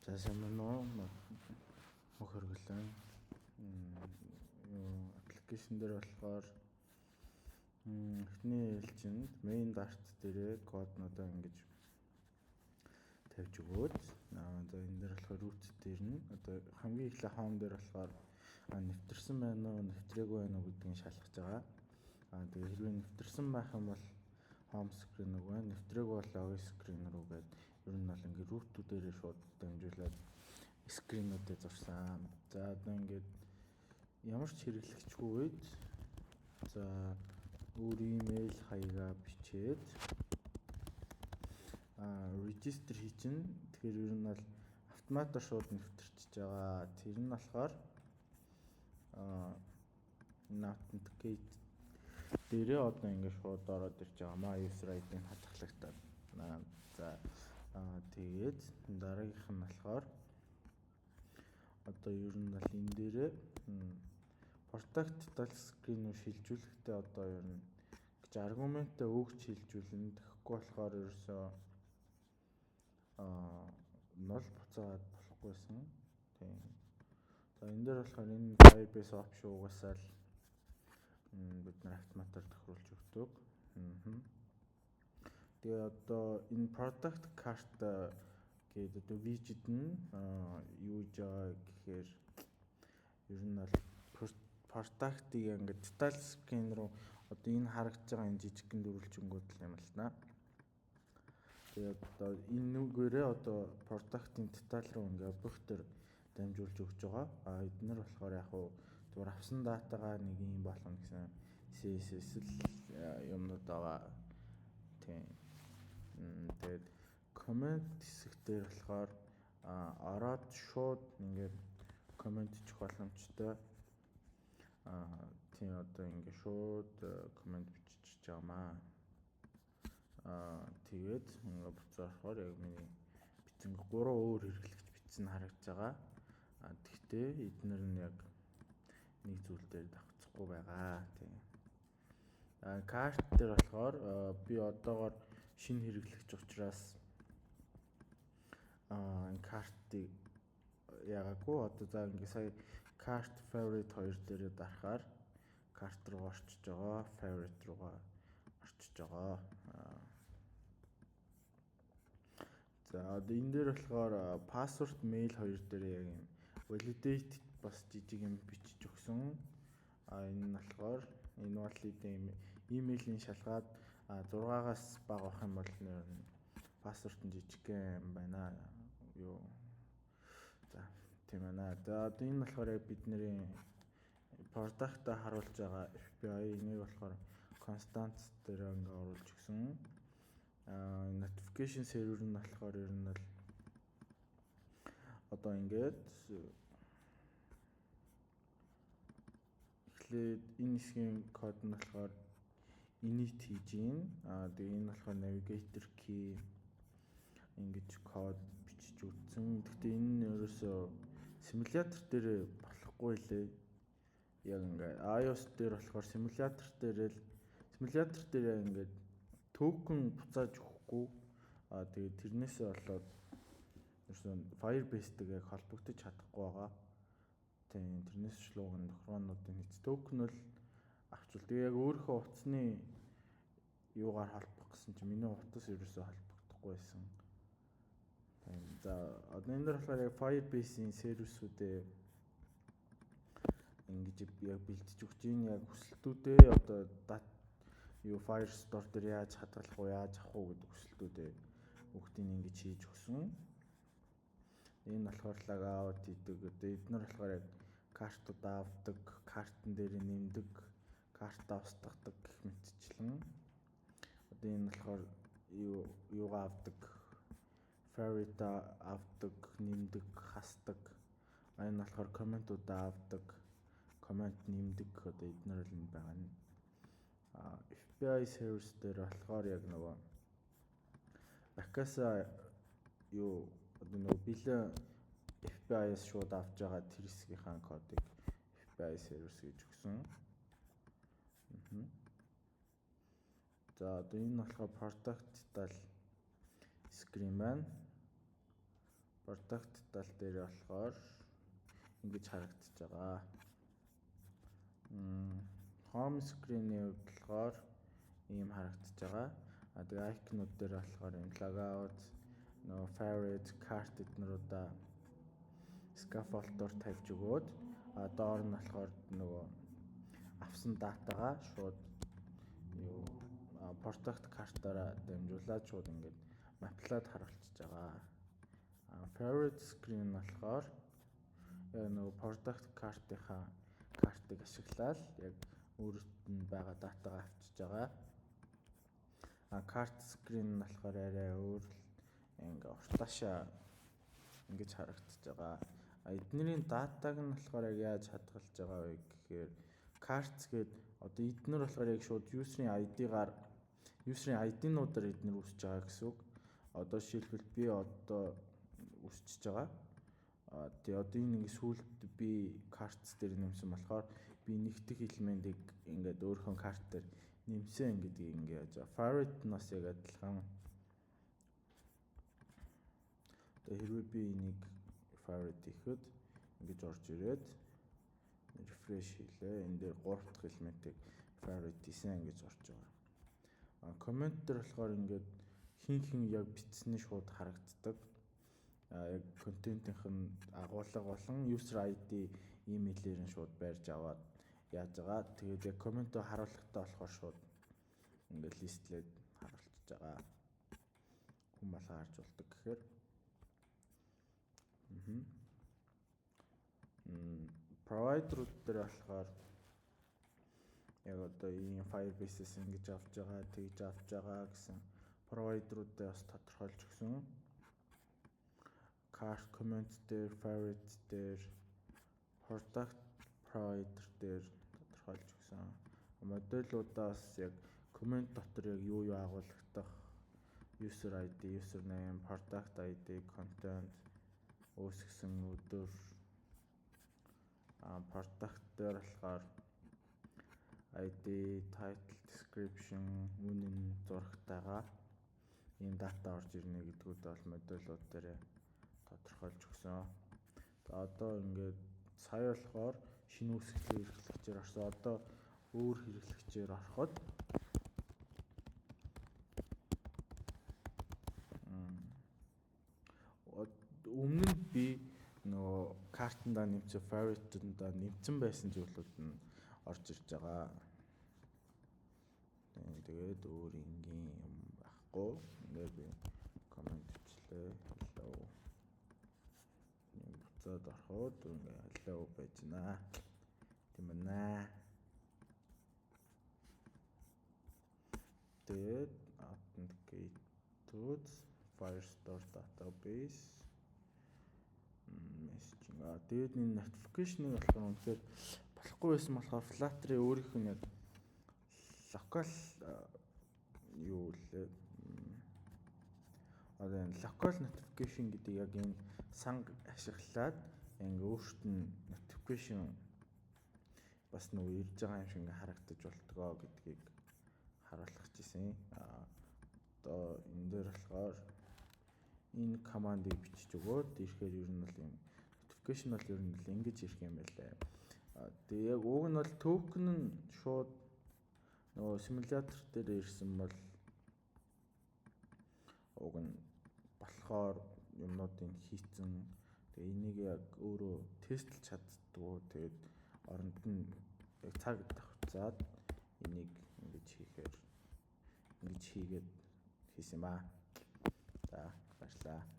Засамно мохорглоо. Аппликейшн дээр болохоор эхний ээлжинд main dart дээрээ коднуудаа ингэж тавьж өгөөд одоо энэ дээр болохоор root дээр нь одоо хамгийн эхлээ home дээр болохоор нэвтэрсэн байна уу, нэвтрээгүй байна уу гэдгийг шалгаж байгаа. Тэгээ хэрвээ нэвтэрсэн байх юм бол home screen рүү байна, нэвтрээгүй бол login screen рүү гээд ер нь бол ингээ root-үүдээрээ шууд дамжуулаад screen-үүдээ зурсан. За одоо ингээд ямар ч хэрэглэгчгүй үед за өөр email хаягаа бичээд register хийчин. Тэгэхээр ер нь бол автоматар шууд нэвтэрчиж байгаа. Тэр нь болохоор authenticate дээрээ одоо ингээд шууд ороод ирж байгаа. My user ID-г хадгалагтаад. За тэгээд дараагийнх нь болохоор одоо ер нь бол энэ дээрээ protect touch screen-ийг шилжүүлэхдээ одоо ер нь гэж аргументаа өгч шилжүүлнэ. Тэгэхгүй болохоор ерөөсөө 0 буцаад болохгүйсэн. Тийм. За энэ дээр болохоор энэ Firebase option угаасаа л бид нар автоматар тохируулж өгдөг. Тэгээ одоо энэ product cart гэдэг одоо widget нь юу гэж байгаа гэхээр ер нь бол product-ийг ингээд detail screen руу одоо энэ харагдаж байгаа энэ жижигхэн дөрвөлжингүүд л юм л да. Тэгээ одоо энэ нүгээрээ одоо product-ийн detail руу ингээд объектээр дамжуулж өгч байгаа. Эднэр болохоор яг хуу зүгээр авсан датагаа нэг юм болно гэсэн CSS юмнууд байгаа. Тийм. Тэгээд comment хэсэг дээр болохоор ороод шууд ингээд comment хийх боломжтой. Тийм одоо ингээд шууд comment бичиж байгаамаа. Тэгээд ингээд буцаахаар яг миний бичсэн 3 өөр хэрэглэгч бичсэн харагдаж байгаа. Тэгтээ эднэр нь яг нэг зүйл дээр давцахгүй байгаа. Тийм. Карт дээр болохоор би одоогоор шинэ хэрэглэгч учраас картыг ягаагүй одоо за ингээ сая карт favorite 2 дээрээ дарахаар карт руу орчиж байгаа, favorite руугаа орчиж байгаа. За одоо энэ дээр болохоор password mail 2 дээрээ яг юм validate бас жижиг юм бичиж өгсөн. Энэ нь болохоор энэ wallet-ийн email-ийн шалгаад 6-аас бага байх юм бол нэр нь password нь жижигхэн юм байна. Юу. За тийм байна. За одоо энэ болохоор яг бидний product-а харуулж байгаа FPI энийг болохоор constant дээр ингээ оруулж өгсөн. Notification server нь болохоор ер нь бол одоо ингээд эхлээд энэ хэсгийн код нь болохоор init хийж гин. Тэгээ энэ болохоор navigator key ингэж код бичиж үтсэн. Гэхдээ энэ нь ерөөсөө симулятор дээр болохгүй лээ. Яг ингээ iOS дээр болохоор симулятор дээр яг ингээд токен буцааж өгөхгүй. Тэгээ тэрнээсээ болоод ерөөсөө Firebase-тэй яг холбогдож чадахгүй байгаа. Тийм тэрнээс шлууган тохироонуудын нийт токен бол авчвал тэгээ яг өөрийнхөө утасны юугаар холбох гэсэн чинь миний утас ерөөсөө холбогдохгүй байсан. Тийм за одоо энэ дээр болохоор яг Firebase-ийн сервисүүдээ ингэж яг бэлдэж өгч ийн яг хүсэлтүүдээ одоо Firestore дээр яаж хадгалах уу, яаж авах уу гэдэг хүсэлтүүдээ бүгдийг ингэж хийж өгсөн. Энэ болохоор logout хийдэг. Одоо эднэр болохоор яг картууд авдаг, картн дээр нэмдэг, картаа устгадаг гэх мэтчлэн. Одоо энэ болохоор юугаа авдаг, favorite авдаг, нэмдэг, хасдаг. Энэ болохоор комментуудаа авдаг, коммент нэмдэг. Одоо эднэр л энэ байгаа нь. FPI service дээр болохоор яг нөгөө бакаса юу одоо нөгөө бэлэн FPI-с шууд авч байгаа тэр хэсгийнхаа кодыг FPI service гэж өгсөн. За одоо энэ болохоор product detail screen байна. product тал дээр болохоор ингэж харагдаж байгаа. Home screen-ийн хувьд болохоор ийм харагдаж байгаа. Тэгээ icon-ууд дээр болохоор юм logout, нөгөө favorite, cart эднэрүүдээ scaffold-оор тавьж өгөөд доор нь болохоор нөгөө авсан датагаа шууд юу product cart-аараа дамжуулаад шууд ингээд маплаад харуулчихж байгаа. Favorite screen нь болохоор яг нөгөө product cart-ийнхаа картыг ашиглаад яг өөрөөрт нь байгаа датагаа авчиж байгаа. Cart screen нь болохоор арай өөр ингээ уртаашаа ингэж харагдаж байгаа. Эднэрийн датаг нь болохоор яг яаж хадгалж байгаа вэ гэхээр cards гээд одоо эднэр болохоор яг шууд user-ийн ID-гаар user-ийн ID-нуудаар эднэр үсэж байгаа гэсэн үг. Одоо жишээлбэл би одоо үсчихэж байгаа. Тэгээ одоо энэ ингээ сүүлд би cards дээр нэмсэн болохоор би нэгтгэх элементийг ингээд өөрийнхөө карт дээр нэмсэн гэдгийг ингээ яаж favorite-наас яг адилхан. Тэгээ хэрвээ би энийг favorite хийхэд ингэж орж ирээд refresh хийлээ. Энэ дээр 3 дахь элементийг favorite хийсэн гэж орж байгаа. Comment дээр болохоор ингээд хин яг бичсэний шууд харагддаг. Яг контентийнх нь агуулга болон user ID имэйлээр нь шууд барьж аваад яаж байгаа. Тэгээд яг комментоо харуулгатай болохоор шууд ингээд листлээд харуулчихж байгаа. Хүн малгай харж болдог гэхээр provider-ууд дээр болохоор яг одоо ийм Firebase-с ингэж авч байгаа, тэгж авч байгаа гэсэн provider-уудаа бас тодорхойлж өгсөн. Cart comment дээр, favorite дээр, product provider дээр тодорхойлж өгсөн. Модулуудаас яг comment дотор яг юу агуулгадах, user ID, username, product ID, content, үүсгэсэн өдөр, product дээр болохоор ID, title, description, үнэн, зурагтайгаа ийм дата орж ирнэ гэдгүүд бол модулууд дээр тодорхойлж өгсөн. Одоо ингээд сая болохоор шинэ үүсгэлийн хэрэглэгчээр орсон. Одоо өөр хэрэглэгчээр ороход өмнө нь би нөгөө картандаа нэмсэн favorite-ндаа нэмсэн байсан зүйлүүд нь орж ирж байгаа. Тэгээд өөр энгийн юм байхгүй. Ингээд би comment хийлээ. Hello. Буцаад ороход ингээд hello байж байна. Тийм ээ. Тэгээд authenticate Firestore database messaging. Тэгээд энэ notification-ыг болохоор үнэхээр болохгүй байсан болохоор Flutter-ийн өөрийнх нь яг local юу лээ. Одоо энэ local notification гэдэг яг энэ санг ашиглаад ингээ өөрт нь notification бас нөгөө ирж байгаа юм шиг ингээ харагдаж болтгоо гэдгийг харуулах гэсэн. Одоо энэ дээр болохоор энэ командыг бичиж өгөөд ирэхээр ер нь бол юм notification бол ер нь л ингэж ирэх юм байлаа. Тэгээ яг уг нь бол токен нь шууд нөгөө симулятор дээр ирсэн бол уг нь болохоор юмнуудыг хийцэн тэгээ энийг яг өөрөө тестлж чаддгүй. Тэгээд оронд нь яг цаг давхцаад энийг ингэж хийгээд хийсэн ба. За баярлалаа.